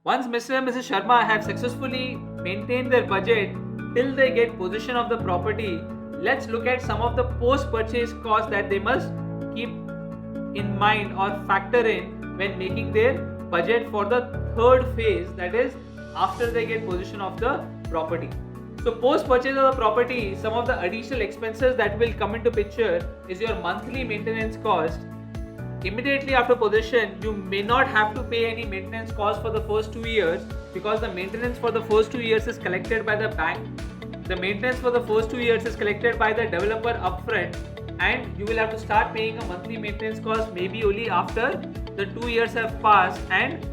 Once Mr. and Mrs. Sharma have successfully maintained their budget till they get possession of the property, let's look at some of the post-purchase costs that they must keep in mind or factor in when making their budget for the third phase, that is after they get possession of the property. So post purchase of the property, some of the additional expenses that will come into picture is your monthly maintenance cost. Immediately after possession, you may not have to pay any maintenance cost for the first 2 years because the maintenance for the first 2 years is collected by the bank. The maintenance for the first 2 years is collected by the developer upfront, and you will have to start paying a monthly maintenance cost maybe only after the 2 years have passed and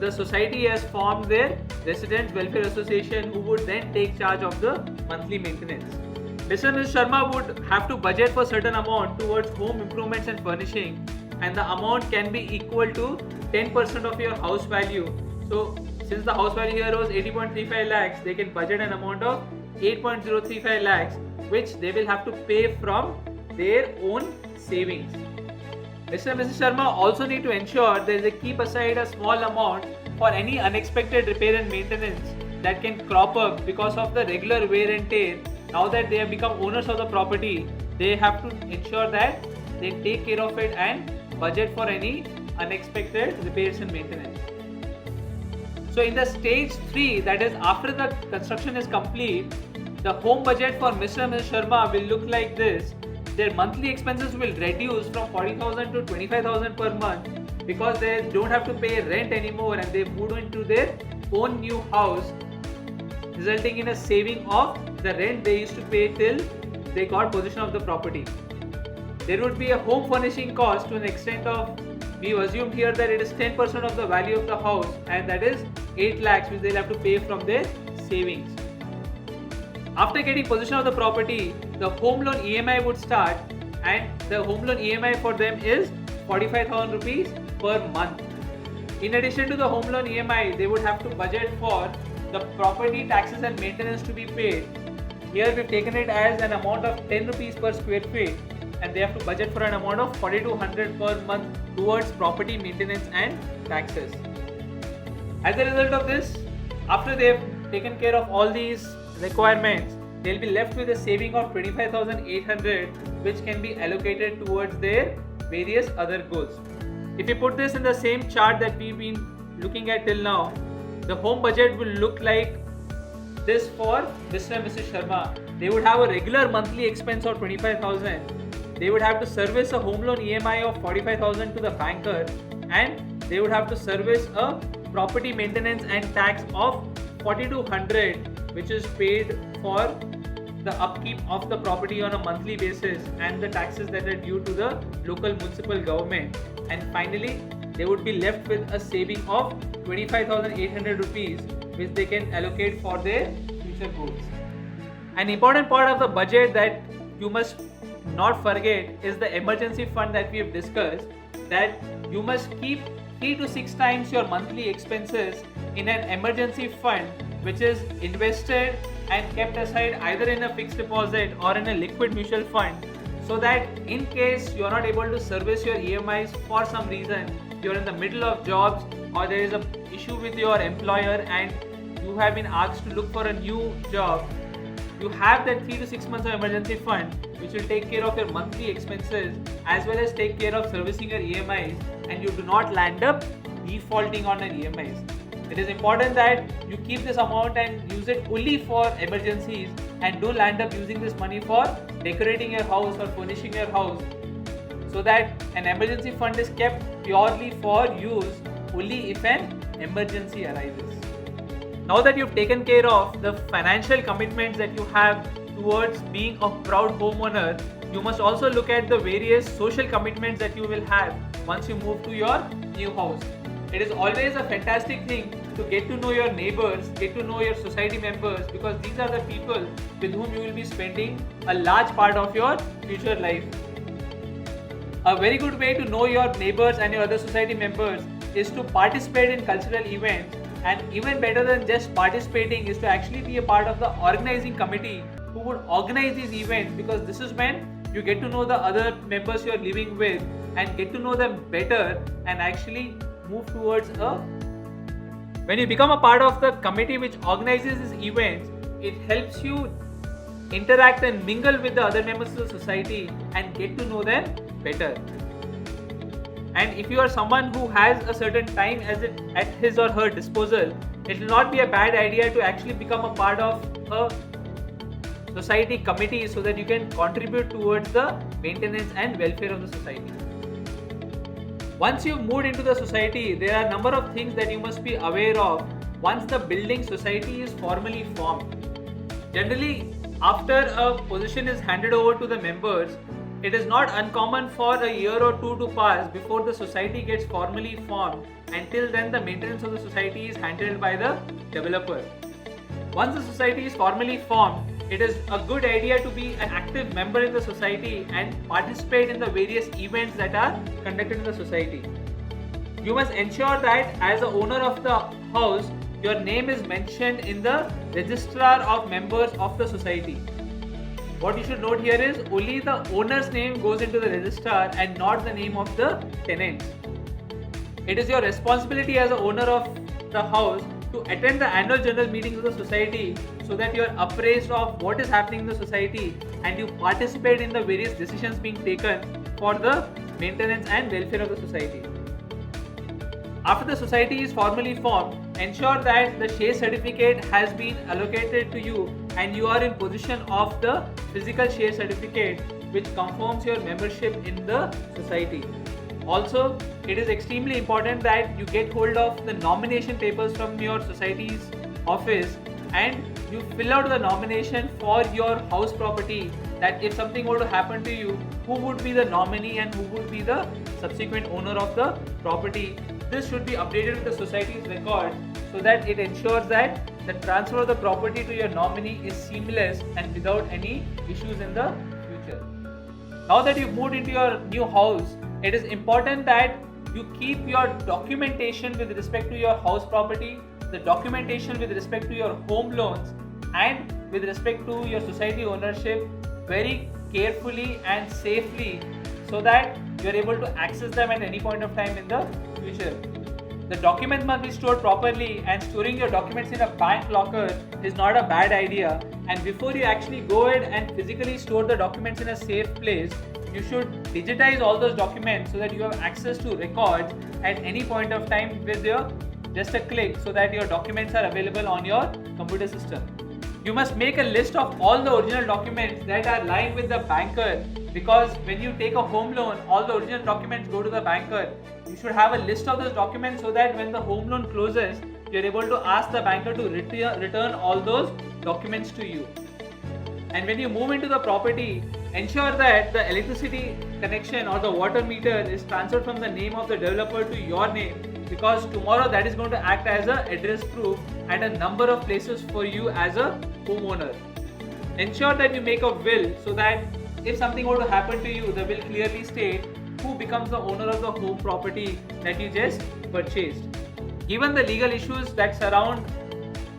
the society has formed their residents welfare association, who would then take charge of the monthly maintenance. Mr. and Ms. Sharma would have to budget for certain amount towards home improvements and furnishing, and the amount can be equal to 10% of your house value. So since the house value here was 80.35 lakhs, they can budget an amount of 8.035 lakhs, which they will have to pay from their own savings. Mr. and Mrs. Sharma also need to ensure they keep aside a small amount for any unexpected repair and maintenance that can crop up because of the regular wear and tear. Now that they have become owners of the property, they have to ensure that they take care of it and budget for any unexpected repairs and maintenance. So in the stage 3, that is after the construction is complete, the home budget for Mr. and Mrs. Sharma will look like this. Their monthly expenses will reduce from 40,000 to 25,000 per month because they don't have to pay rent anymore and they moved into their own new house, resulting in a saving of the rent they used to pay till they got possession of the property. There would be a home furnishing cost to an extent of, we assumed here that it is 10% of the value of the house, and that is 8 lakhs which they'll have to pay from their savings. After getting possession of the property, the home loan EMI would start, and the home loan EMI for them is 45,000 rupees per month. In addition to the home loan EMI, they would have to budget for the property taxes and maintenance to be paid. Here we've taken it as an amount of 10 rupees per square feet, and they have to budget for an amount of 4,200 per month towards property maintenance and taxes. As a result of this, after they have taken care of all these requirements, they'll be left with a saving of 25,800, which can be allocated towards their various other goals. If you put this in the same chart that we've been looking at till now, the home budget will look like this for Mr. and Mrs. Sharma. They would have a regular monthly expense of 25,000. They would have to service a home loan EMI of 45,000 to the banker, and they would have to service a property maintenance and tax of 4,200, which is paid for the upkeep of the property on a monthly basis and the taxes that are due to the local municipal government. And finally, they would be left with a saving of 25,800 rupees, which they can allocate for their future goals. An important part of the budget that you must not forget is the emergency fund that we have discussed, that you must keep 3 to 6 times your monthly expenses in an emergency fund, which is invested and kept aside either in a fixed deposit or in a liquid mutual fund, so that in case you are not able to service your EMIs for some reason, you are in the middle of jobs or there is an issue with your employer and you have been asked to look for a new job, you have that 3 to 6 months of emergency fund which will take care of your monthly expenses as well as take care of servicing your EMIs, and you do not land up defaulting on your EMIs. It is important that you keep this amount and use it only for emergencies, and don't land up using this money for decorating your house or furnishing your house, so that an emergency fund is kept purely for use only if an emergency arises. Now that you've taken care of the financial commitments that you have towards being a proud homeowner, you must also look at the various social commitments that you will have once you move to your new house. It is always a fantastic thing to get to know your neighbors, get to know your society members, because these are the people with whom you will be spending a large part of your future life. A very good way to know your neighbors and your other society members is to participate in cultural events, and even better than just participating is to actually be a part of the organizing committee who would organize these events, because this is when you get to know the other members you are living with and get to know them better and actually move towards a When you become a part of the committee which organizes these events, it helps you interact and mingle with the other members of the society and get to know them better. And if you are someone who has a certain time at his or her disposal, it will not be a bad idea to actually become a part of a society committee so that you can contribute towards the maintenance and welfare of the society. Once you've moved into the society, there are a number of things that you must be aware of once the building society is formally formed. Generally, after a position is handed over to the members, it is not uncommon for a year or two to pass before the society gets formally formed. Until then, the maintenance of the society is handled by the developer. Once the society is formally formed, it is a good idea to be an active member in the society and participate in the various events that are conducted in the society. You must ensure that as the owner of the house, your name is mentioned in the registrar of members of the society. What you should note here is only the owner's name goes into the registrar and not the name of the tenants. It is your responsibility as the owner of the house to attend the annual general meetings of the society so that you are appraised of what is happening in the society and you participate in the various decisions being taken for the maintenance and welfare of the society. After the society is formally formed, ensure that the share certificate has been allocated to you and you are in possession of the physical share certificate which confirms your membership in the society. Also, it is extremely important that you get hold of the nomination papers from your society's office and you fill out the nomination for your house property, that if something were to happen to you, who would be the nominee and who would be the subsequent owner of the property. This should be updated with the society's records so that it ensures that the transfer of the property to your nominee is seamless and without any issues in the future. Now that you've moved into your new house, it is important that you keep your documentation with respect to your house property, the documentation with respect to your home loans, and with respect to your society ownership very carefully and safely so that you are able to access them at any point of time in the future. The documents must be stored properly, and storing your documents in a bank locker is not a bad idea. And before you actually go ahead and physically store the documents in a safe place, you should digitize all those documents so that you have access to records at any point of time with just a click so that your documents are available on your computer system. You must make a list of all the original documents that are lying with the banker, because when you take a home loan, all the original documents go to the banker. You should have a list of those documents so that when the home loan closes, you are able to ask the banker to return all those documents to you. And when you move into the property, ensure that the electricity connection or the water meter is transferred from the name of the developer to your name, because tomorrow that is going to act as an address proof at a number of places for you as a homeowner. Ensure that you make a will so that if something were to happen to you, the will clearly state who becomes the owner of the home property that you just purchased. Given the legal issues that surround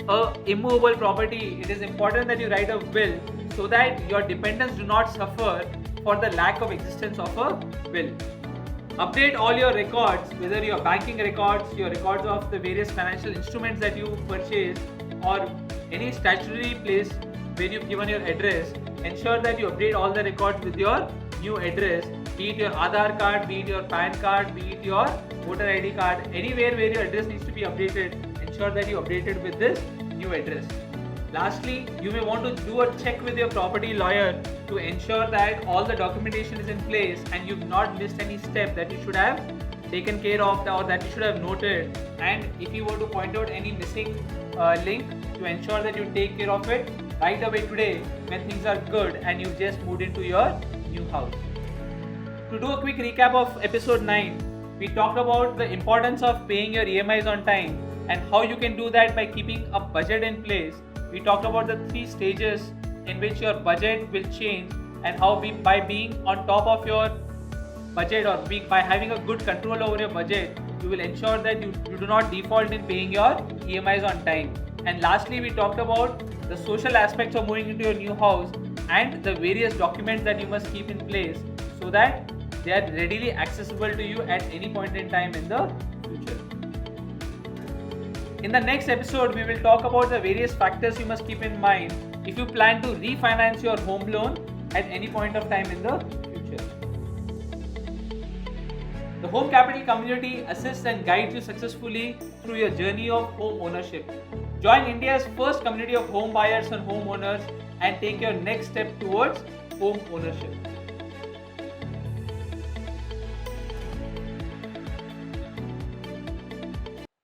a immovable property, it is important that you write a will so that your dependents do not suffer for the lack of existence of a will. Update all your records, whether your banking records, your records of the various financial instruments that you purchased, or any statutory place where you've given your address. Ensure that you update all the records with your new address, be it your Aadhaar card, be it your PAN card, be it your voter ID card, anywhere where your address needs to be updated, ensure that you update it with this new address. Lastly, you may want to do a check with your property lawyer to ensure that all the documentation is in place and you've not missed any step that you should have taken care of or that you should have noted. And if you were to point out any missing link, to ensure that you take care of it right away today when things are good and you just moved into your new house. To do a quick recap of episode 9, we talked about the importance of paying your EMIs on time and how you can do that by keeping a budget in place. We talked about the 3 stages in which your budget will change and how by being on top of your budget or by having a good control over your budget, you will ensure that you do not default in paying your EMIs on time. And lastly, we talked about the social aspects of moving into your new house and the various documents that you must keep in place so that they are readily accessible to you at any point in time in the future. In the next episode, we will talk about the various factors you must keep in mind if you plan to refinance your home loan at any point of time in the future. The Home Capital community assists and guides you successfully through your journey of home ownership. Join India's first community of home buyers and homeowners and take your next step towards home ownership.